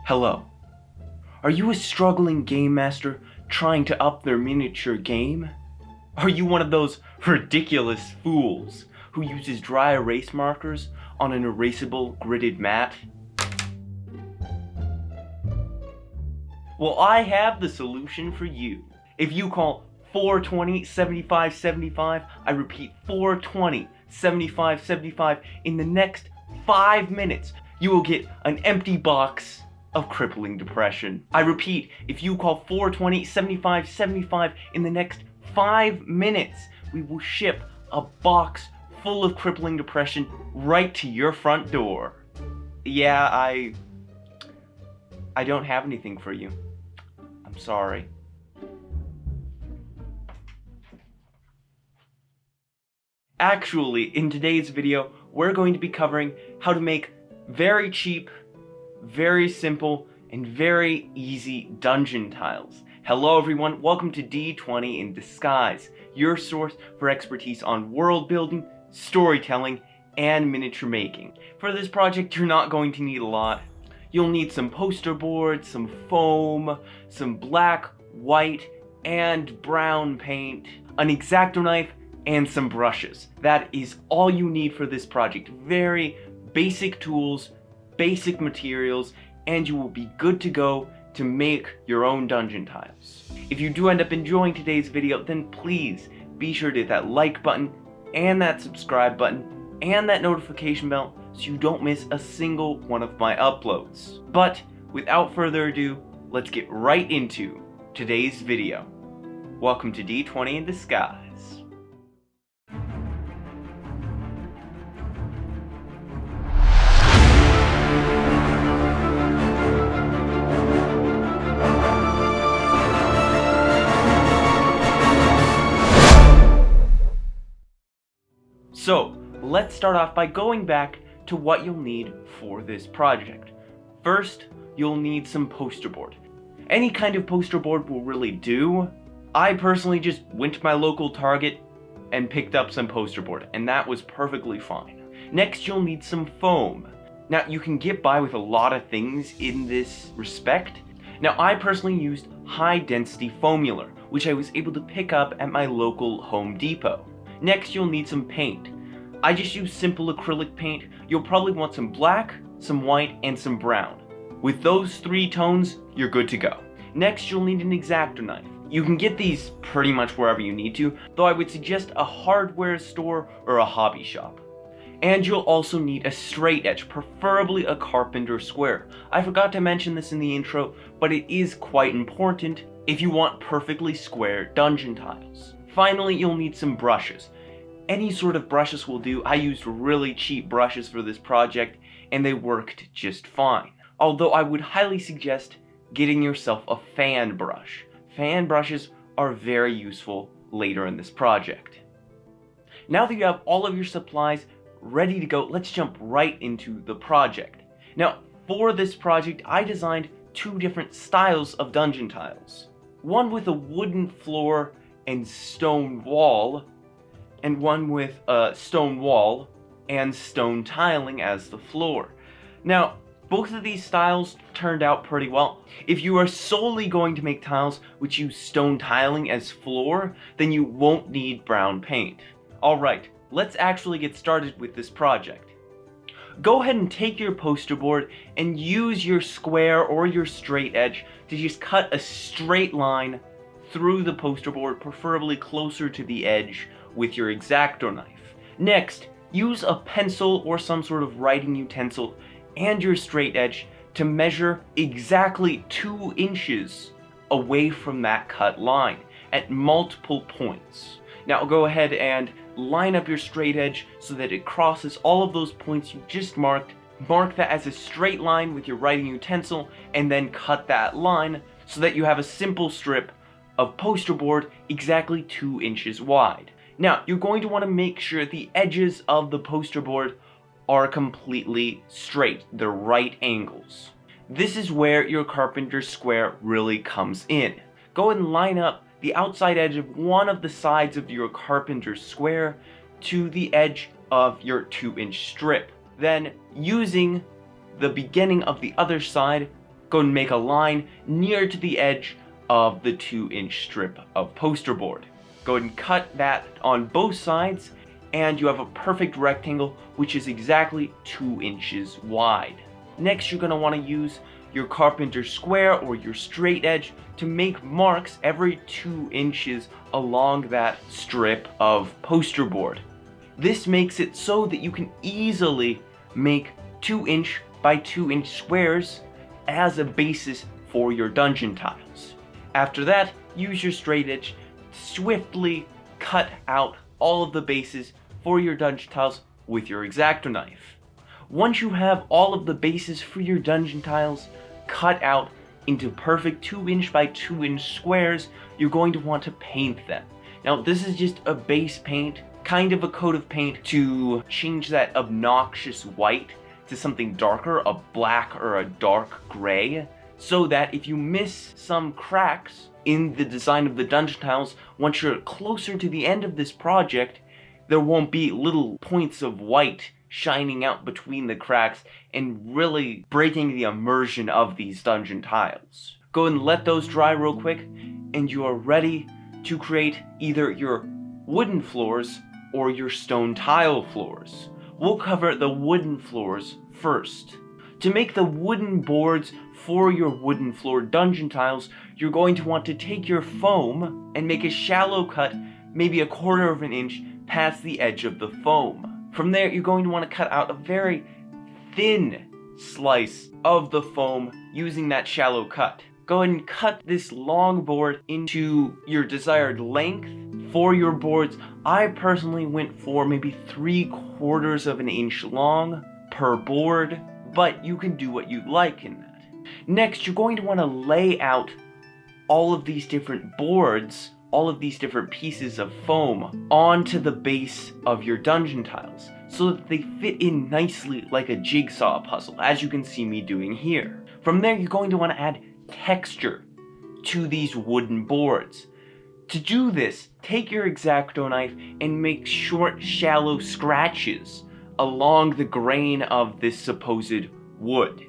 Hello. Are you a struggling game master trying to up their miniature game? Are you one of those ridiculous fools who uses dry erase markers on an erasable gridded mat? Well, I have the solution for you. If you call 420-7575, I repeat 420-7575, in the next 5 minutes, you will get an empty box of crippling depression. I repeat, if you call 420-7575 in the next 5 minutes, we will ship a box full of crippling depression right to your front door. Yeah, I don't have anything for you. I'm sorry. Actually, in today's video, we're going to be covering how to make very cheap, very simple, and very easy dungeon tiles. Hello everyone, welcome to D20 in Disguise, your source for expertise on world building, storytelling, and miniature making. For this project, you're not going to need a lot. You'll need some poster board, some foam, some black, white, and brown paint, an X-Acto knife, and some brushes. That is all you need for this project. Very basic tools, basic materials, and you will be good to go to make your own dungeon tiles. If you do end up enjoying today's video, then please be sure to hit that like button and that subscribe button and that notification bell so you don't miss a single one of my uploads. But without further ado, let's get right into today's video. Welcome to D20 in Disguise. So, let's start off by going back to what you'll need for this project. First, you'll need some poster board. Any kind of poster board will really do. I personally just went to my local Target and picked up some poster board, and that was perfectly fine. Next, you'll need some foam. Now, you can get by with a lot of things in this respect. Now, I personally used high density foamular, which I was able to pick up at my local Home Depot. Next, you'll need some paint. I just use simple acrylic paint. You'll probably want some black, some white, and some brown. With those 3 tones, you're good to go. Next, you'll need an X-Acto knife. You can get these pretty much wherever you need to, though I would suggest a hardware store or a hobby shop. And you'll also need a straight edge, preferably a Carpenters Square. I forgot to mention this in the intro, but it is quite important if you want perfectly square dungeon tiles. Finally, you'll need some brushes. Any sort of brushes will do. I used really cheap brushes for this project, and they worked just fine. Although I would highly suggest getting yourself a fan brush. Fan brushes are very useful later in this project. Now that you have all of your supplies ready to go, let's jump right into the project. Now, for this project, I designed 2 different styles of dungeon tiles. One with a wooden floor and stone wall, and one with a stone wall and stone tiling as the floor. Now, both of these styles turned out pretty well. If you are solely going to make tiles which use stone tiling as floor, then you won't need brown paint. Alright, let's actually get started with this project. Go ahead and take your poster board and use your square or your straight edge to just cut a straight line through the poster board, preferably closer to the edge, with your X-Acto knife. Next, use a pencil or some sort of writing utensil and your straight edge to measure exactly 2 inches away from that cut line at multiple points. Now go ahead and line up your straight edge so that it crosses all of those points you just marked. Mark that as a straight line with your writing utensil and then cut that line so that you have a simple strip of poster board exactly 2 inches wide. Now, you're going to want to make sure the edges of the poster board are completely straight, the right angles. This is where your Carpenters Square really comes in. Go and line up the outside edge of one of the sides of your Carpenters Square to the edge of your 2-inch strip. Then, using the beginning of the other side, go ahead and make a line near to the edge of the 2-inch strip of poster board. Go ahead and cut that on both sides, and you have a perfect rectangle which is exactly 2 inches wide. Next, you're going to want to use your Carpenters Square or your straight edge to make marks every 2 inches along that strip of poster board. This makes it so that you can easily make 2-inch by 2-inch squares as a basis for your dungeon tiles. After that, use your straight edge to swiftly cut out all of the bases for your dungeon tiles with your X-Acto knife. Once you have all of the bases for your dungeon tiles cut out into perfect 2-inch by 2-inch squares, you're going to want to paint them. Now, this is just a base paint, kind of a coat of paint to change that obnoxious white to something darker, a black or a dark gray, so that if you miss some cracks in the design of the dungeon tiles, once you're closer to the end of this project, there won't be little points of white shining out between the cracks and really breaking the immersion of these dungeon tiles. Go and let those dry real quick, and you are ready to create either your wooden floors or your stone tile floors. We'll cover the wooden floors first. To make the wooden boards for your wooden floor dungeon tiles, you're going to want to take your foam and make a shallow cut, maybe 1/4 of an inch past the edge of the foam. From there, you're going to want to cut out a very thin slice of the foam using that shallow cut. Go ahead and cut this long board into your desired length. For your boards, I personally went for maybe 3/4 of an inch long per board, but you can do what you like in that. Next, you're going to want to lay out all of these different boards, all of these different pieces of foam onto the base of your dungeon tiles so that they fit in nicely like a jigsaw puzzle, as you can see me doing here. From there, you're going to want to add texture to these wooden boards. To do this, take your X-Acto knife and make short, shallow scratches along the grain of this supposed wood.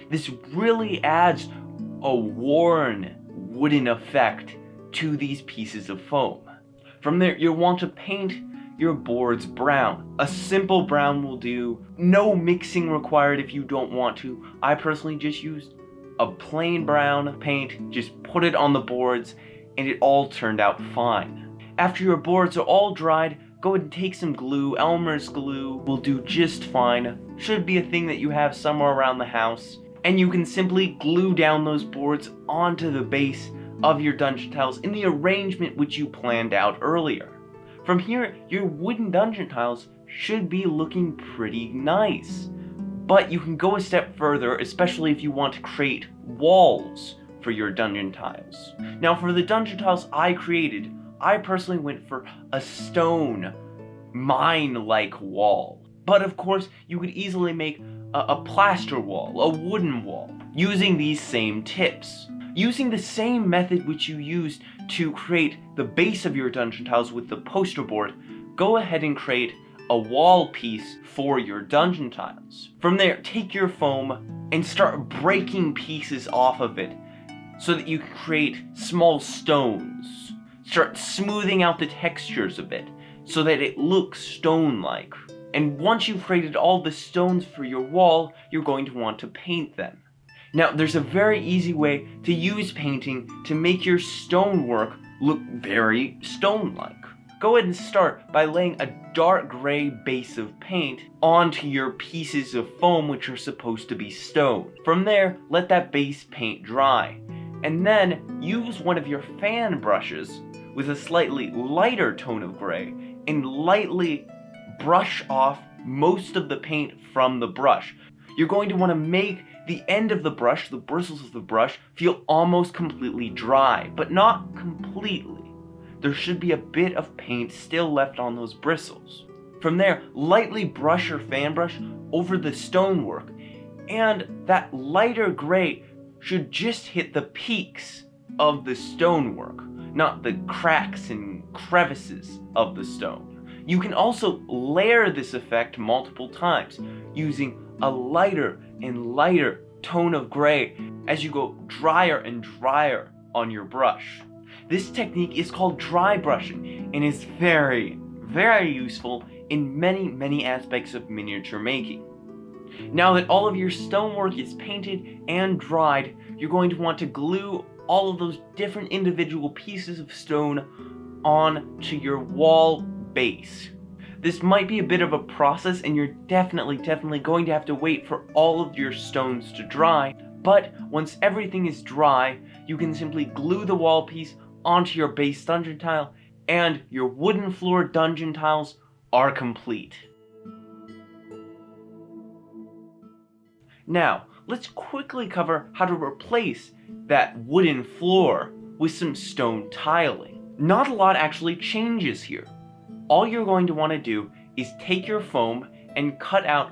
This really adds a worn wooden effect to these pieces of foam. From there, you'll want to paint your boards brown. A simple brown will do. No mixing required if you don't want to. I personally just used a plain brown paint, just put it on the boards, and it all turned out fine. After your boards are all dried, go ahead and take some glue. Elmer's glue will do just fine. Should be a thing that you have somewhere around the house. And you can simply glue down those boards onto the base of your dungeon tiles in the arrangement which you planned out earlier. From here, your wooden dungeon tiles should be looking pretty nice. But you can go a step further, especially if you want to create walls for your dungeon tiles. Now, for the dungeon tiles I created, I personally went for a stone mine-like wall. But of course, you could easily make a plaster wall, a wooden wall, using these same tips. Using the same method which you used to create the base of your dungeon tiles with the poster board, go ahead and create a wall piece for your dungeon tiles. From there, take your foam and start breaking pieces off of it so that you can create small stones. Start smoothing out the textures a bit so that it looks stone-like. And once you've created all the stones for your wall, you're going to want to paint them. Now, there's a very easy way to use painting to make your stonework look very stone-like. Go ahead and start by laying a dark gray base of paint onto your pieces of foam which are supposed to be stone. From there, let that base paint dry. And then use one of your fan brushes with a slightly lighter tone of gray and lightly brush off most of the paint from the brush. You're going to want to make the end of the brush, the bristles of the brush, feel almost completely dry, but not completely. There should be a bit of paint still left on those bristles. From there, lightly brush your fan brush over the stonework, and that lighter gray should just hit the peaks of the stonework, not the cracks and crevices of the stone. You can also layer this effect multiple times, using a lighter and lighter tone of gray as you go drier and drier on your brush. This technique is called dry brushing and is very, very useful in many aspects of miniature making. Now that all of your stonework is painted and dried, you're going to want to glue all of those different individual pieces of stone onto your wall base. This might be a bit of a process, and you're definitely going to have to wait for all of your stones to dry, but once everything is dry, you can simply glue the wall piece onto your base dungeon tile, and your wooden floor dungeon tiles are complete. Now, let's quickly cover how to replace that wooden floor with some stone tiling. Not a lot actually changes here. All you're going to want to do is take your foam and cut out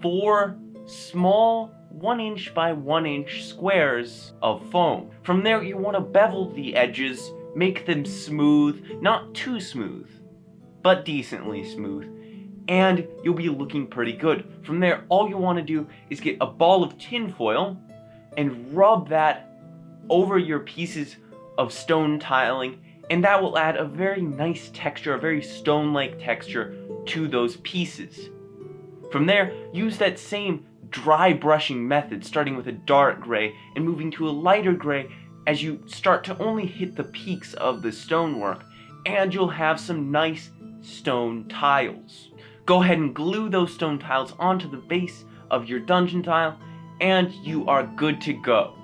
4 small 1" by 1" squares of foam. From there, you want to bevel the edges, make them smooth, not too smooth, but decently smooth, and you'll be looking pretty good. From there, all you want to do is get a ball of tin foil and rub that over your pieces of stone tiling, and that will add a very nice texture, a very stone-like texture to those pieces. From there, use that same dry brushing method, starting with a dark gray and moving to a lighter gray as you start to only hit the peaks of the stonework, and you'll have some nice stone tiles. Go ahead and glue those stone tiles onto the base of your dungeon tile, and you are good to go.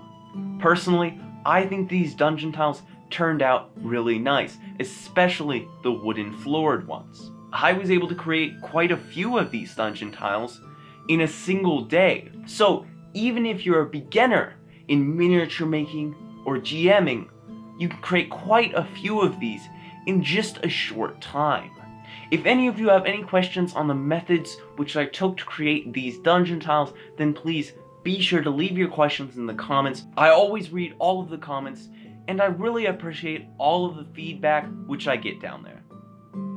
Personally, I think these dungeon tiles turned out really nice, especially the wooden floored ones. I was able to create quite a few of these dungeon tiles in a single day. So even if you're a beginner in miniature making or GMing, you can create quite a few of these in just a short time. If any of you have any questions on the methods which I took to create these dungeon tiles, then please be sure to leave your questions in the comments. I always read all of the comments, and I really appreciate all of the feedback which I get down there.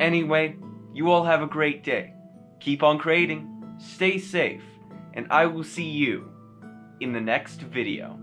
Anyway, you all have a great day. Keep on creating, stay safe, and I will see you in the next video.